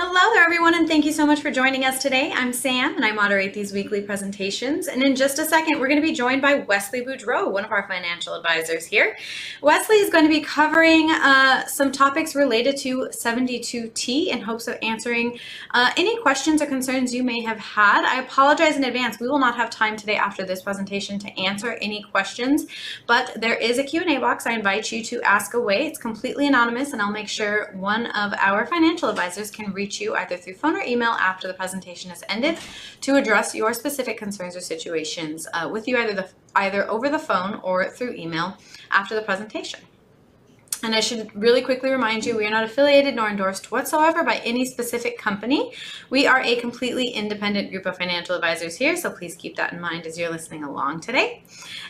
Hello there, everyone, and thank you so much for joining us today. I'm Sam, and I moderate these weekly presentations. And in just a second, we're going to be joined by Wesley Boudreau, one of our financial advisors here. Wesley is going to be covering some topics related to 72T in hopes of answering any questions or concerns you may have had. I apologize in advance. We will not have time today after this presentation to answer any questions, but there is a Q&A box. I invite you to ask away. It's completely anonymous, and I'll make sure one of our financial advisors can reach you either through phone or email after the presentation has ended to address your specific concerns or situations with you either over the phone or through email after the presentation. And I should really quickly remind you, we are not affiliated nor endorsed whatsoever by any specific company. We are a completely independent group of financial advisors here, so please keep that in mind as you're listening along today.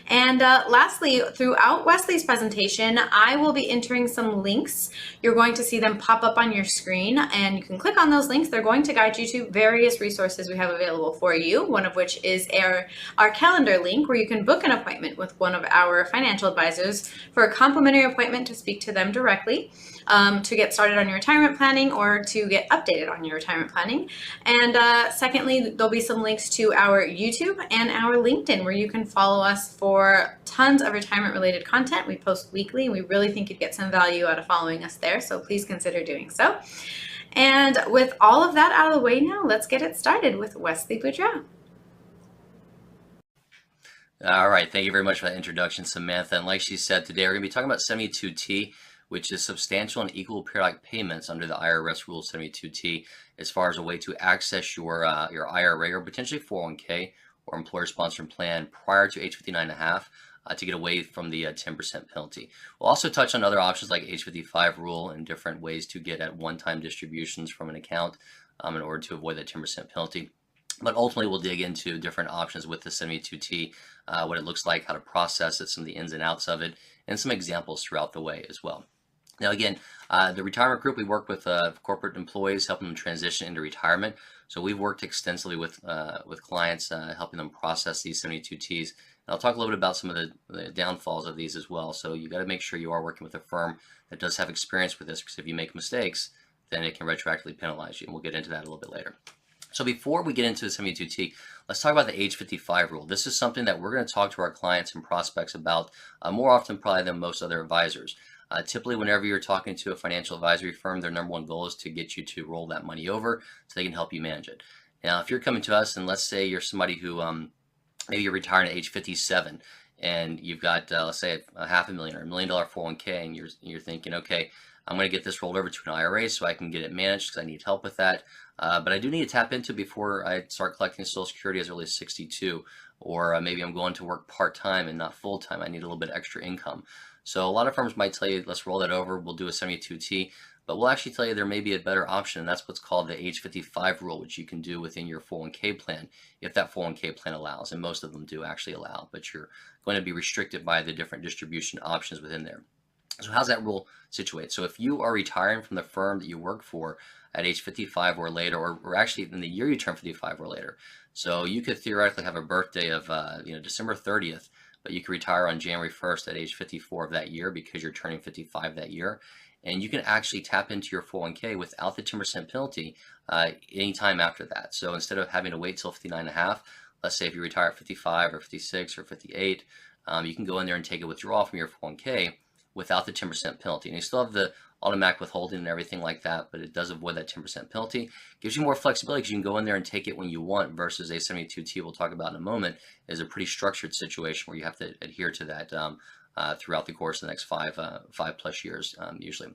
And lastly, throughout Wesley's presentation, I will be entering some links. You're going to see them pop up on your screen, and you can click on those links. They're going to guide you to various resources we have available for you, one of which is our calendar link, where you can book an appointment with one of our financial advisors for a complimentary appointment to speak to them directly, to get started on your retirement planning or to get updated on your retirement planning. And secondly, there'll be some links to our YouTube and our LinkedIn, where you can follow us for tons of retirement related content. We post weekly, and we really think you'd get some value out of following us there, so please consider doing so. And with all of that out of the way now, let's get it started with Wesley Boudreau. All right, thank you very much for that introduction, Samantha. And like she said, today we're going to be talking about 72T, which is substantial and equal periodic payments under the IRS Rule 72T, as far as a way to access your IRA or potentially 401k or employer-sponsored plan prior to age 59.5 to get away from the 10% penalty. We'll also touch on other options like age 55 rule and different ways to get at one-time distributions from an account in order to avoid that 10% penalty. But ultimately, we'll dig into different options with the 72T, what it looks like, how to process it, some of the ins and outs of it, and some examples throughout the way as well. Now, again, the retirement group, we work with corporate employees, helping them transition into retirement. So we've worked extensively with clients, helping them process these 72Ts. And I'll talk a little bit about some of the downfalls of these as well. So you got to make sure you are working with a firm that does have experience with this, because if you make mistakes, then it can retroactively penalize you. And we'll get into that a little bit later. So before we get into the 72T, let's talk about the age 55 rule. This is something that we're going to talk to our clients and prospects about more often probably than most other advisors. Typically, whenever you're talking to a financial advisory firm, their number one goal is to get you to roll that money over so they can help you manage it. Now, if you're coming to us and let's say you're somebody who maybe you're retiring at age 57 and you've got, let's say, a $500,000 or $1 million 401k, and you're thinking, okay, I'm going to get this rolled over to an IRA so I can get it managed because I need help with that. But I do need to tap into before I start collecting Social Security as early as 62, or maybe I'm going to work part-time and not full-time. I need a little bit extra income. So a lot of firms might tell you, let's roll that over, we'll do a 72T, but we'll actually tell you there may be a better option, and that's what's called the age 55 rule, which you can do within your 401k plan, if that 401k plan allows, and most of them do actually allow, but you're going to be restricted by the different distribution options within there. So how's that rule situate? So if you are retiring from the firm that you work for at age 55 or later, or actually in the year you turn 55 or later, so you could theoretically have a birthday of December 30th, but you can retire on January 1st at age 54 of that year because you're turning 55 that year. And you can actually tap into your 401k without the 10% penalty anytime after that. So instead of having to wait till 59.5, let's say if you retire at 55 or 56 or 58, you can go in there and take a withdrawal from your 401k without the 10% penalty. And you still have the automatic withholding and everything like that, but it does avoid that 10% penalty. Gives you more flexibility because you can go in there and take it when you want, versus a 72T we'll talk about in a moment is a pretty structured situation where you have to adhere to that throughout the course of the next five plus years usually.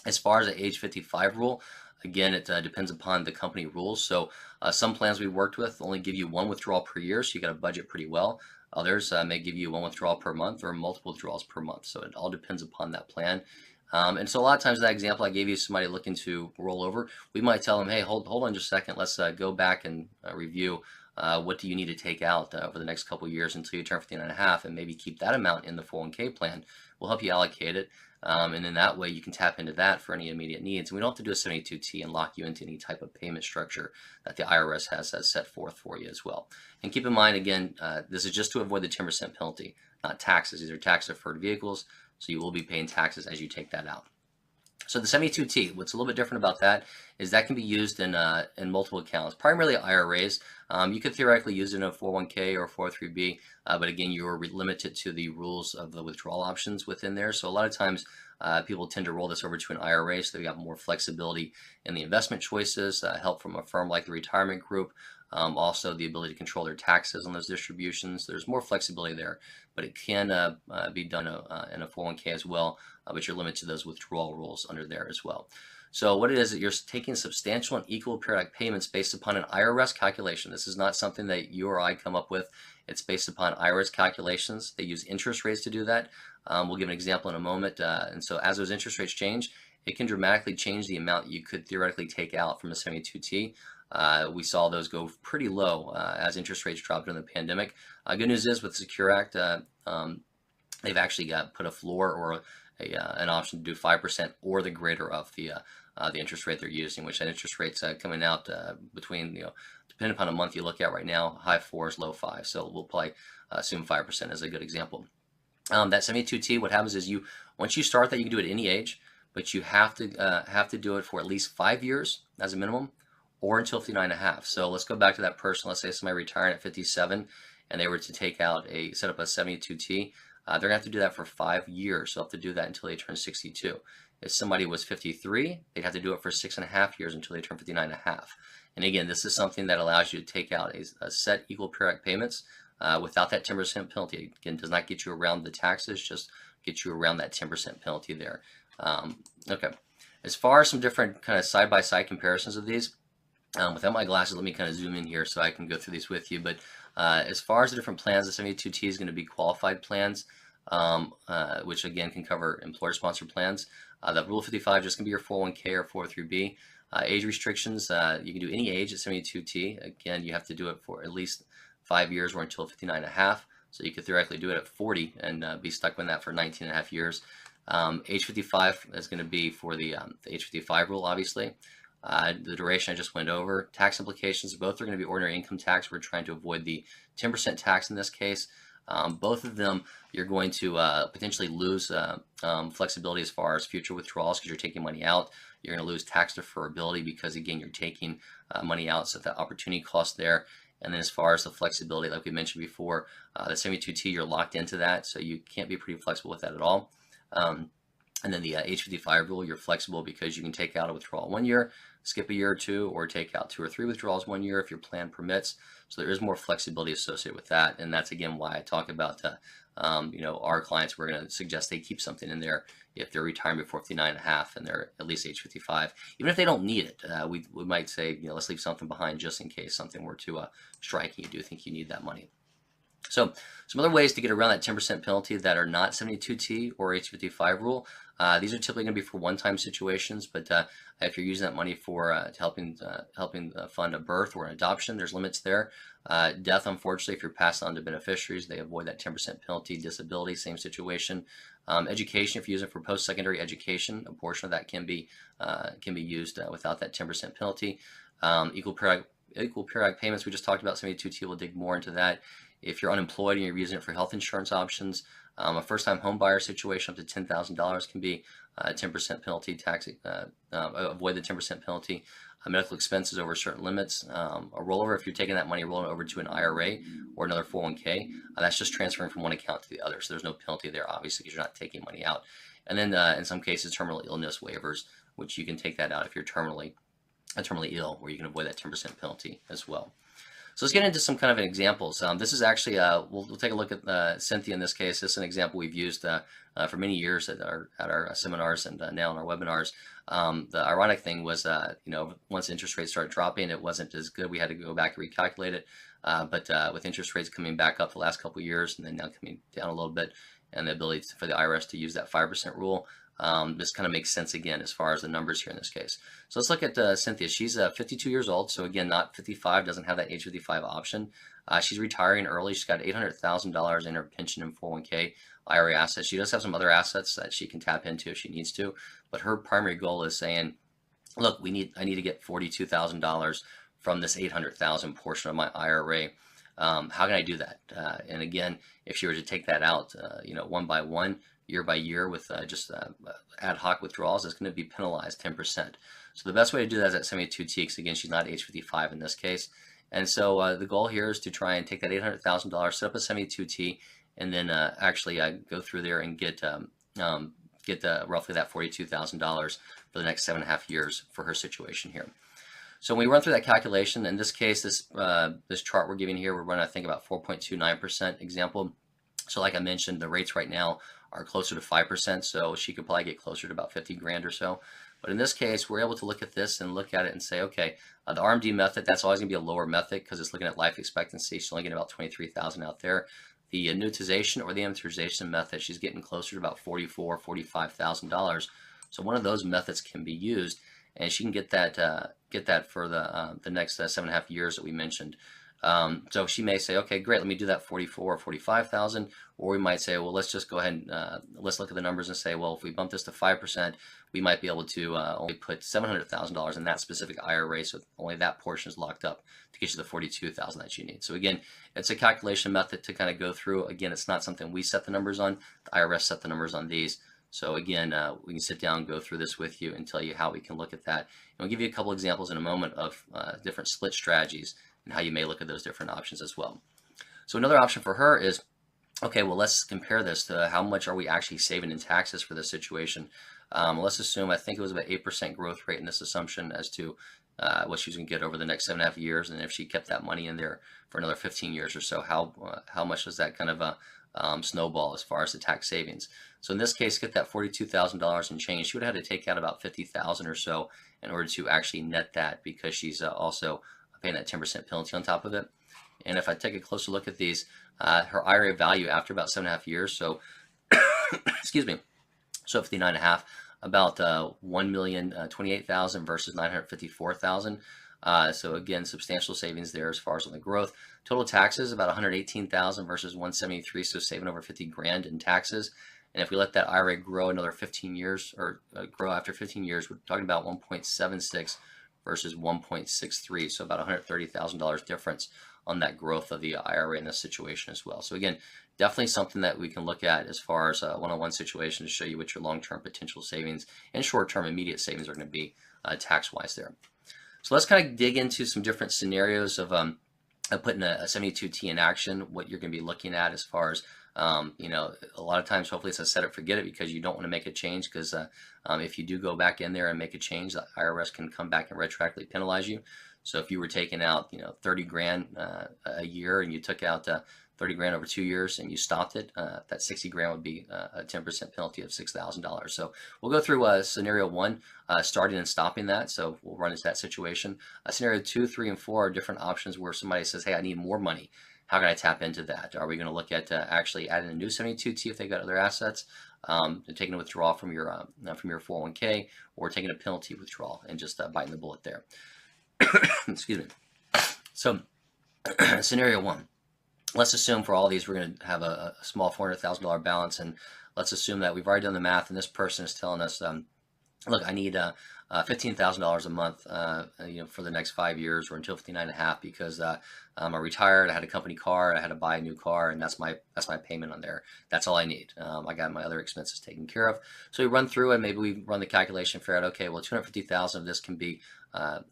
As far as the age 55 rule, again, it depends upon the company rules. So some plans we worked with only give you one withdrawal per year, so you got to budget pretty well. Others may give you one withdrawal per month or multiple withdrawals per month. So it all depends upon that plan. And so a lot of times that example I gave you, somebody looking to roll over, we might tell them, hey, hold on just a second. Let's go back and review what do you need to take out over the next couple of years until you turn 59.5, and maybe keep that amount in the 401k plan. We'll help you allocate it. And in that way, you can tap into that for any immediate needs. And we don't have to do a 72T and lock you into any type of payment structure that the IRS has set forth for you as well. And keep in mind, again, this is just to avoid the 10% penalty, not taxes. These are tax-deferred vehicles, so you will be paying taxes as you take that out. So the 72T, what's a little bit different about that is that can be used in multiple accounts, primarily IRAs. You could theoretically use it in a 401k or 403b, but again, you're limited to the rules of the withdrawal options within there. So a lot of times people tend to roll this over to an IRA, so they've got more flexibility in the investment choices, help from a firm like the retirement group, also the ability to control their taxes on those distributions. There's more flexibility there, but it can be done in a 401k as well, but you're limited to those withdrawal rules under there as well. So what it is that you're taking substantial and equal periodic payments based upon an IRS calculation. This is not something that you or I come up with. It's based upon IRS calculations. They use interest rates to do that. We'll give an example in a moment. And so as those interest rates change, it can dramatically change the amount you could theoretically take out from a 72T. We saw those go pretty low as interest rates dropped during the pandemic. Good news is with the Secure Act, they've actually put a floor or an option to do 5% or the greater of the interest rate they're using, which that interest rate's coming out between, depending upon a month you look at right now, high 4s, low 5s. So we'll probably assume 5% as a good example. That 72T, what happens is once you start that, you can do it at any age, but you have to do it for at least 5 years as a minimum, or until 59.5. So let's go back to that person. Let's say somebody retired at 57 and they were to set up a 72T. They're gonna have to do that for 5 years. So they'll have to do that until they turn 62. If somebody was 53, they'd have to do it for 6.5 years until they turn 59.5. And again, this is something that allows you to take out a set equal periodic payments without that 10% penalty. Again, does not get you around the taxes, just get you around that 10% penalty there. Okay. As far as some different kind of side-by-side comparisons of these, without my glasses, let me kind of zoom in here so I can go through these with you. But as far as the different plans, the 72T is going to be qualified plans, which again can cover employer-sponsored plans. The Rule 55 just going to be your 401k or 403b. Age restrictions, you can do any age at 72T. Again, you have to do it for at least 5 years or until 59.5. So you could theoretically do it at 40 and be stuck with that for 19.5 years. Age 55 is going to be for the age 55 rule, obviously. The duration I just went over. Tax implications, both are going to be ordinary income tax. We're trying to avoid the 10% tax in this case. Both of them, you're going to potentially lose flexibility as far as future withdrawals because you're taking money out. You're going to lose tax deferability because, again, you're taking money out, so the opportunity cost there. And then as far as the flexibility, like we mentioned before, the 72T, you're locked into that, so you can't be pretty flexible with that at all. And then the age 55 rule, you're flexible because you can take out a withdrawal 1 year, skip a year or two, or take out 2 or 3 withdrawals 1 year if your plan permits. So there is more flexibility associated with that. And that's, again, why I talk about, our clients, we're going to suggest they keep something in there if they're retiring before 59.5 and they're at least age 55. Even if they don't need it, we might say, let's leave something behind just in case something were to strike and you do think you need that money. So some other ways to get around that 10% penalty that are not 72T or age 55 rule. These are typically going to be for one-time situations, but if you're using that money for helping fund a birth or an adoption, there's limits there. Death, unfortunately, if you're passed on to beneficiaries, they avoid that 10% penalty. Disability, same situation. Education, if you use it for post-secondary education, a portion of that can be used without that 10% penalty. Equal periodic payments, we just talked about. 72T will dig more into that. If you're unemployed and you're using it for health insurance options, a first-time home buyer situation up to $10,000 can be a 10% penalty tax. Avoid the 10% penalty. Medical expenses over certain limits. A rollover, if you're taking that money, rolling over to an IRA or another 401k, that's just transferring from one account to the other. So there's no penalty there, obviously, because you're not taking money out. And then in some cases, terminal illness waivers, which you can take that out if you're terminally ill, where you can avoid that 10% penalty as well. So let's get into some kind of examples. This is actually, we'll take a look at Cynthia in this case. This is an example we've used for many years at our seminars and now in our webinars. The ironic thing was, once interest rates started dropping, it wasn't as good. We had to go back and recalculate it. But with interest rates coming back up the last couple of years and then now coming down a little bit, and the ability for the IRS to use that 5% rule, this kind of makes sense again as far as the numbers here in this case. So let's look at Cynthia. She's 52 years old, so again, not 55, doesn't have that age 55 option. She's retiring early. She's got $800,000 in her pension and 401k IRA assets. She does have some other assets that she can tap into if she needs to, but her primary goal is saying, look, I need to get $42,000 from this $800,000 portion of my IRA. How can I do that? And again, if she were to take that out, one by one, year by year with just ad hoc withdrawals, it's going to be penalized 10%. So the best way to do that is at 72T, because again, she's not age 55 in this case. And so the goal here is to try and take that $800,000, set up a 72T, and then actually go through there and get roughly that $42,000 for the next 7.5 years for her situation here. So when we run through that calculation, in this case, this chart we're giving here, we're running, I think, about 4.29% example. So like I mentioned, the rates right now are closer to 5%, so she could probably get closer to about 50 grand or so. But in this case, we're able to look at this and look at it and say, okay, the RMD method, that's always going to be a lower method because it's looking at life expectancy. She's only getting about 23,000 out there. The annuitization or the amortization method, she's getting closer to about $44,000, $45,000. So one of those methods can be used, and she can get that for the next 7.5 years that we mentioned. So she may say, okay, great, let me do that 44 or 45,000, or we might say, well, let's just go ahead and let's look at the numbers and say, well, if we bump this to 5%, we might be able to only put $700,000 in that specific IRA, so only that portion is locked up to get you the 42,000 that you need. So again, it's a calculation method to kind of go through. Again, it's not something we set the numbers on. The IRS set the numbers on these. So again, we can sit down and go through this with you and tell you how we can look at that. And we'll give you a couple examples in a moment of different split strategies and how you may look at those different options as well. So another option for her is, okay, well, let's compare this to how much are we actually saving in taxes for this situation. Let's assume, I think it was about 8% growth rate in this assumption as to what she's going to get over the next 7.5 years, and if she kept that money in there for another 15 years or so, how much does that kind of snowball as far as the tax savings? So in this case, get that $42,000 and change. She would have had to take out about $50,000 or so in order to actually net that, because she's also paying that 10% penalty on top of it. And if I take a closer look at these, her IRA value after about 7.5 years, so excuse me, so 59.5, about $1,028,000 versus $954,000. So again, substantial savings there as far as on the growth. Total taxes about $118,000 versus $173,000, so saving over 50 grand in taxes. And if we let that IRA grow another 15 years, or grow after 15 years, we're talking about 1.76 versus 1.63, so about $130,000 difference on that growth of the IRA in this situation as well. So again, definitely something that we can look at as far as a one-on-one situation to show you what your long-term potential savings and short-term immediate savings are going to be tax-wise there. So let's kind of dig into some different scenarios of putting a 72T in action, what you're going to be looking at as far as a lot of times, hopefully it's a set it, forget it, because you don't want to make a change, because if you do go back in there and make a change, the IRS can come back and retroactively penalize you. So if you were taking out, 30 grand a year, and you took out 30 grand over 2 years and you stopped it, that 60 grand would be a 10% penalty of $6,000. So we'll go through scenario 1, starting and stopping that. So we'll run into that situation. Scenario 2, 3, and 4 are different options where somebody says, hey, I need more money. How can I tap into that? Are we going to look at actually adding a new 72T if they've got other assets, taking a withdrawal from your 401k, or taking a penalty withdrawal and just biting the bullet there? Excuse me. So scenario 1, let's assume for all these we're going to have a small $400,000 balance, and let's assume that we've already done the math, and this person is telling us, look, I need $15,000 a month, for the next 5 years, or until 59.5, because I'm retired, I had a company car, I had to buy a new car, and that's my payment on there. That's all I need. I got my other expenses taken care of. So we run through and maybe we run the calculation, figure out, okay, well, $250,000 of this can be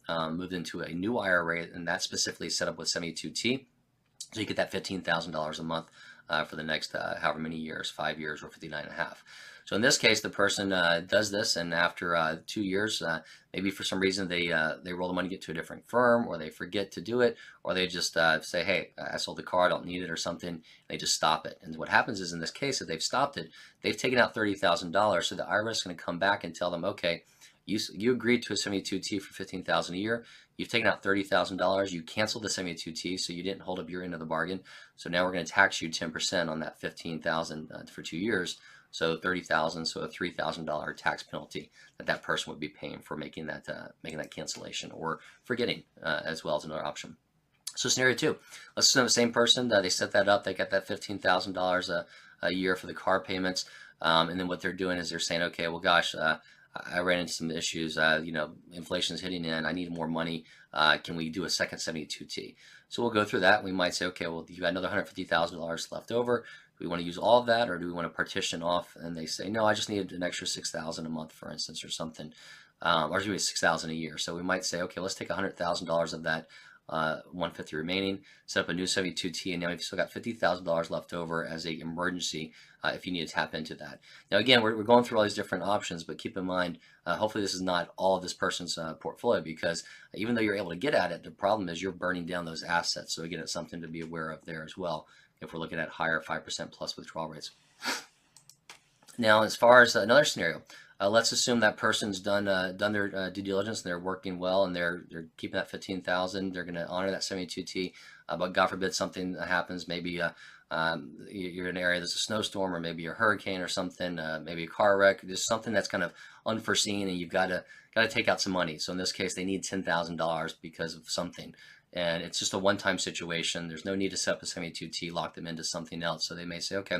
moved into a new IRA, and that's specifically set up with 72T. So you get that $15,000 a month for the next however many years, 5 years, or 59.5. So in this case, the person does this, and after 2 years, maybe for some reason they roll the money, get to a different firm, or they forget to do it, or they just say, hey, I sold the car, I don't need it, or something, and they just stop it. And what happens is, in this case, if they've stopped it, they've taken out $30,000, so the IRS is going to come back and tell them, okay, you agreed to a 72T for $15,000 a year. You've taken out $30,000. You canceled the 72T, so you didn't hold up your end of the bargain. So now we're going to tax you 10% on that $15,000 for 2 years. So $30,000, so a $3,000 tax penalty that person would be paying for making that cancellation, or forgetting as well as another option. So scenario 2, let's assume the same person, they set that up, they got that $15,000 a year for the car payments, and then what they're doing is they're saying, okay, well, gosh, I ran into some issues, inflation is hitting in, I need more money, can we do a second 72T? So we'll go through that. We might say, okay, well, you got another $150,000 left over. we want to use all of that, or do we want to partition off? And they say, no, I just need an extra $6,000 a month, for instance, or something, or maybe $6,000 a year. So we might say, okay, let's take $100,000 of that 150 remaining, set up a new 72T, and now we've still got $50,000 left over as a emergency if you need to tap into that. Now again, we're going through all these different options, but keep in mind, hopefully this is not all of this person's portfolio, because even though you're able to get at it, the problem is you're burning down those assets. So again, it's something to be aware of there as well if we're looking at higher 5% plus withdrawal rates. Now, as far as another scenario, let's assume that person's done their due diligence, and they're working well, and they're keeping that 15,000. They're going to honor that 72T, but God forbid something happens. Maybe you're in an area there's a snowstorm, or maybe a hurricane or something, maybe a car wreck. There's something that's kind of unforeseen, and you've got to take out some money. So in this case, they need $10,000 because of something, and it's just a one-time situation. There's no need to set up a 72T, lock them into something else. So they may say, okay,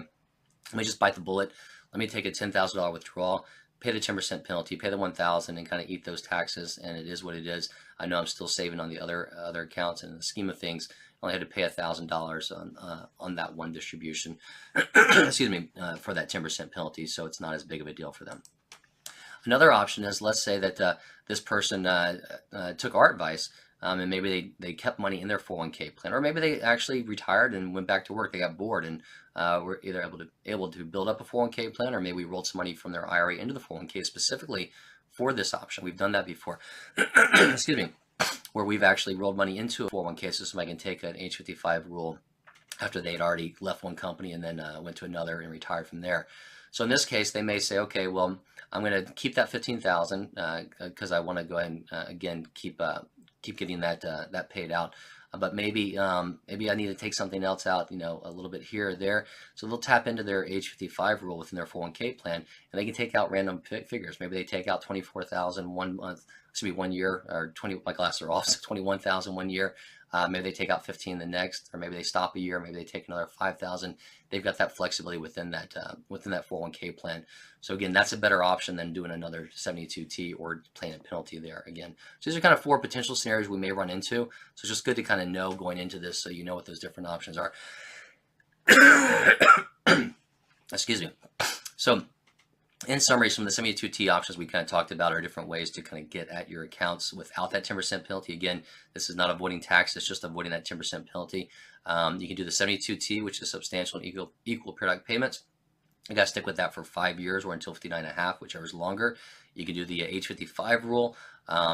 let me just bite the bullet. Let me take a $10,000 withdrawal, pay the 10% penalty, pay the $1,000, and kind of eat those taxes. And it is what it is. I know I'm still saving on the other accounts, and in the scheme of things, I only had to pay $1,000 on that one distribution. Excuse me, for that 10% penalty. So it's not as big of a deal for them. Another option is, let's say that this person took our advice, and maybe they kept money in their 401k plan, or maybe they actually retired and went back to work. They got bored, and were either able to build up a 401k plan, or maybe we rolled some money from their IRA into the 401k specifically for this option. We've done that before. Excuse me, where we've actually rolled money into a 401k so somebody can take an age 55 rule after they'd already left one company and then went to another and retired from there. So in this case, they may say, okay, well, I'm going to keep that 15,000 because I want to go ahead and again keep getting that paid out. But maybe I need to take something else out, a little bit here or there. So they'll tap into their age 55 rule within their 401k plan, and they can take out random figures. Maybe they take out 24,000 1 month, 1 year, or 20. My glasses are off. So 21,000 1 year. Maybe they take out 15 the next, or maybe they stop a year. Maybe they take another 5,000. They've got that flexibility within that 401k plan. So again, that's a better option than doing another 72T or paying a penalty there again. So these are kind of 4 potential scenarios we may run into. So it's just good to kind of know going into this, so you know what those different options are. Excuse me. So in summary, some of the 72T options we kind of talked about are different ways to kind of get at your accounts without that 10% penalty. Again, this is not avoiding tax, it's just avoiding that 10% penalty. You can do the 72T, which is substantial and equal periodic payments. You got to stick with that for 5 years or until 59.5, whichever is longer. You can do the age 55 rule.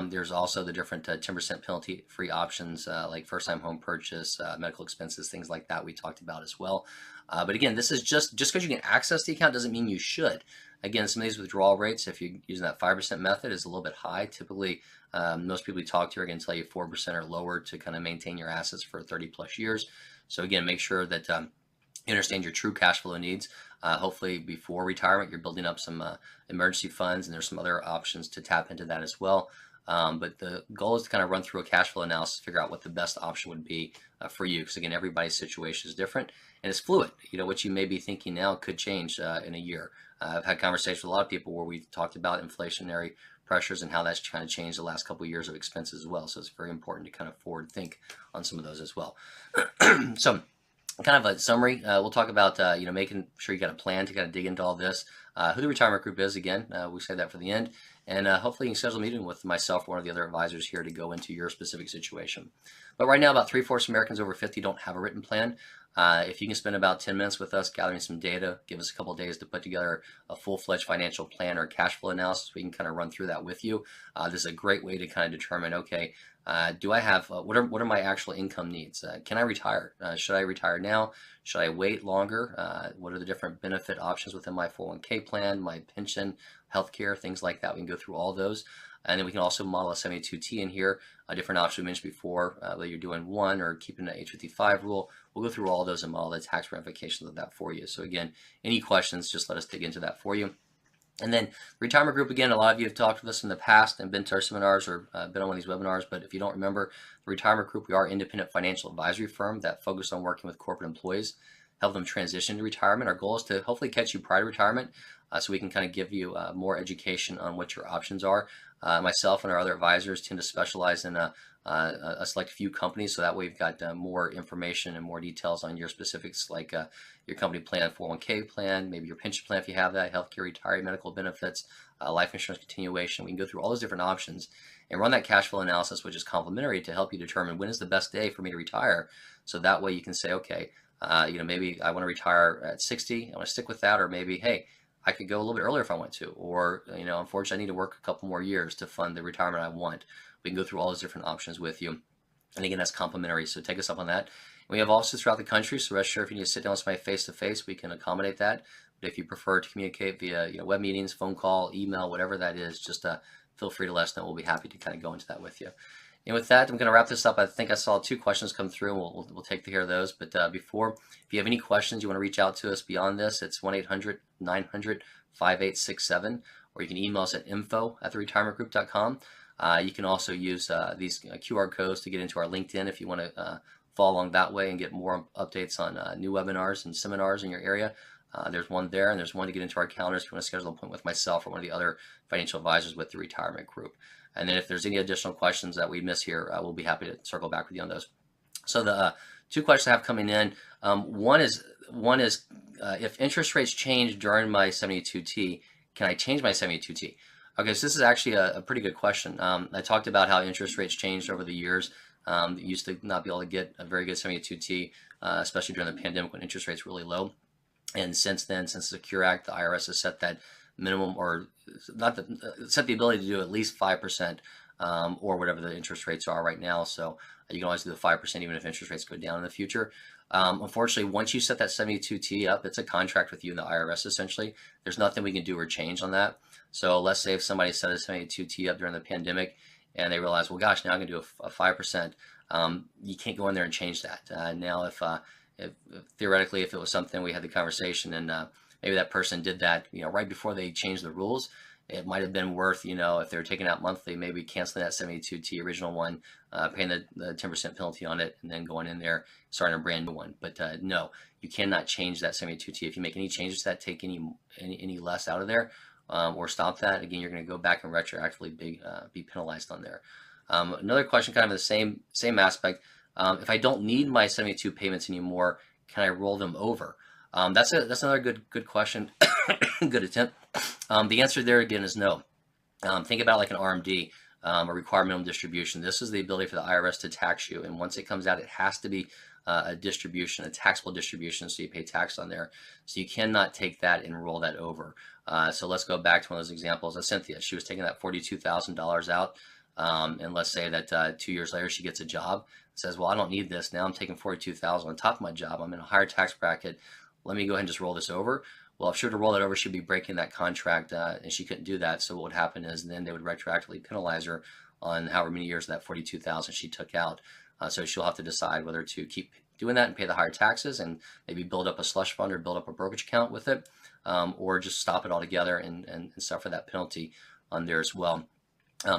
There's also the different 10% penalty free options like first-time home purchase, medical expenses, things like that we talked about as well. But again, this is just because you can access the account doesn't mean you should. Again, some of these withdrawal rates, if you're using that 5% method, is a little bit high. Typically, most people you talk to are going to tell you 4% or lower to kind of maintain your assets for 30 plus years. So again, make sure that you understand your true cash flow needs. Hopefully before retirement, you're building up some emergency funds, and there's some other options to tap into that as well. But the goal is to kind of run through a cash flow analysis, figure out what the best option would be for you. Because again, everybody's situation is different and it's fluid. What you may be thinking now could change in a year. I've had conversations with a lot of people where we've talked about inflationary pressures and how that's kind of changed the last couple of years of expenses as well. So it's very important to kind of forward think on some of those as well. So kind of a summary, we'll talk about making sure you got a plan to kind of dig into all this, who the retirement group is. Again, we say that for the end, and hopefully you can schedule a meeting with myself or one of the other advisors here to go into your specific situation. But right now, about 3/4 Americans over 50 don't have a written plan. If you can spend about 10 minutes with us gathering some data, give us a couple of days to put together a full-fledged financial plan or cash flow analysis, we can kind of run through that with you. This is a great way to kind of determine, okay, do I have, what are my actual income needs? Can I retire? Should I retire now? Should I wait longer? What are the different benefit options within my 401k plan, my pension, healthcare, things like that? We can go through all those. And then we can also model a 72T in here, a different option we mentioned before, whether you're doing one or keeping the age 55 rule. We'll go through all those and model the tax ramifications of that for you. So again, any questions, just let us dig into that for you. And then retirement group, again, a lot of you have talked with us in the past and been to our seminars or been on one of these webinars, but if you don't remember, the retirement group, we are an independent financial advisory firm that focus on working with corporate employees, help them transition to retirement. Our goal is to hopefully catch you prior to retirement. so we can kind of give you more education on what your options are. Myself and our other advisors tend to specialize in a select few companies, so that way we've got more information and more details on your specifics, like your company plan, 401k plan, maybe your pension plan if you have that, healthcare, retirement, medical benefits, life insurance continuation. We can go through all those different options and run that cash flow analysis, which is complementary to help you determine when is the best day for me to retire. So that way you can say, okay, maybe I want to retire at 60, I want to stick with that, or maybe, hey, I could go a little bit earlier if I want to, or, unfortunately I need to work a couple more years to fund the retirement I want. We can go through all those different options with you. And again, that's complimentary, so take us up on that. We have offices throughout the country, so rest assured if you need to sit down with somebody face-to-face, we can accommodate that. But if you prefer to communicate via web meetings, phone call, email, whatever that is, just feel free to let us know. We'll be happy to kind of go into that with you. And with that, I'm going to wrap this up. I think I saw 2 questions come through, and we'll take care of those. But before, if you have any questions, you want to reach out to us beyond this, it's 1-800-900-5867, or you can email us at info@theretirementgroup.com. You can also use these QR codes to get into our LinkedIn if you want to follow along that way and get more updates on new webinars and seminars in your area. There's one there, and there's one to get into our calendars if you want to schedule an appointment with myself or one of the other financial advisors with the Retirement Group. And then if there's any additional questions that we miss here, we'll be happy to circle back with you on those. So the 2 questions I have coming in, one is if interest rates change during my 72T, can I change my 72T? Okay, so this is actually a pretty good question. I talked about how interest rates changed over the years. You used to not be able to get a very good 72T, especially during the pandemic when interest rates were really low. And since then, since the Secure Act, the IRS has set that minimum, or set the ability to do at least 5%, or whatever the interest rates are right now. So you can always do the 5% even if interest rates go down in the future. Unfortunately, once you set that 72T up, it's a contract with you and the IRS essentially. There's nothing we can do or change on that. So let's say if somebody set a 72T up during the pandemic and they realize, well, gosh, now I'm going to do a 5%. You can't go in there and change that. Now, if theoretically, if it was something we had the conversation and maybe that person did that, right before they changed the rules, it might have been worth, if they were taking out monthly, maybe canceling that 72T original one, paying the 10% penalty on it, and then going in there, starting a brand new one. But no, you cannot change that 72T. If you make any changes to that, take any less out of there, or stop that, again, you're going to go back and retroactively be penalized on there. Another question, kind of the same aspect. If I don't need my 72 payments anymore, can I roll them over? That's another good question. Good attempt. The answer there again is no. Think about like an RMD, a required minimum distribution. This is the ability for the IRS to tax you, and once it comes out, it has to be a distribution, a taxable distribution, so you pay tax on there. So you cannot take that and roll that over. So let's go back to one of those examples of Cynthia. She was taking that $42,000 out, and let's say that 2 years later she gets a job, says, well, I don't need this. Now I'm taking $42,000 on top of my job. I'm in a higher tax bracket. Let me go ahead and just roll this over. Well, if she were to roll that over, she'd be breaking that contract, and she couldn't do that. So what would happen is then they would retroactively penalize her on however many years of that $42,000 she took out. So she'll have to decide whether to keep doing that and pay the higher taxes and maybe build up a slush fund or build up a brokerage account with it, or just stop it altogether and suffer that penalty on there as well.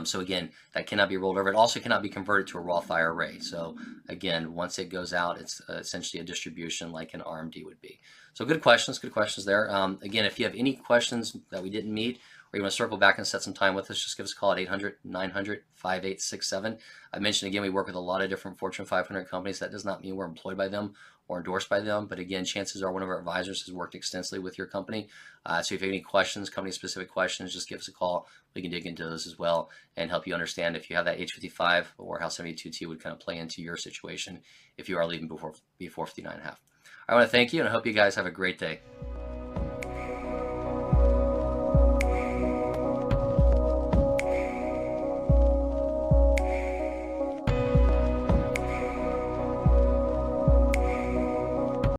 So again, that cannot be rolled over. It also cannot be converted to a Roth IRA. So again, once it goes out, it's essentially a distribution like an RMD would be. So good questions there. Again, if you have any questions that we didn't meet, or you want to circle back and set some time with us, just give us a call at 800-900-5867. I mentioned again, we work with a lot of different Fortune 500 companies. That does not mean we're employed by them or endorsed by them, but again, chances are one of our advisors has worked extensively with your company. So if you have any questions, company-specific questions, just give us a call. We can dig into those as well and help you understand if you have that age 55 or how 72T would kind of play into your situation if you are leaving before 59.5. I want to thank you, and I hope you guys have a great day.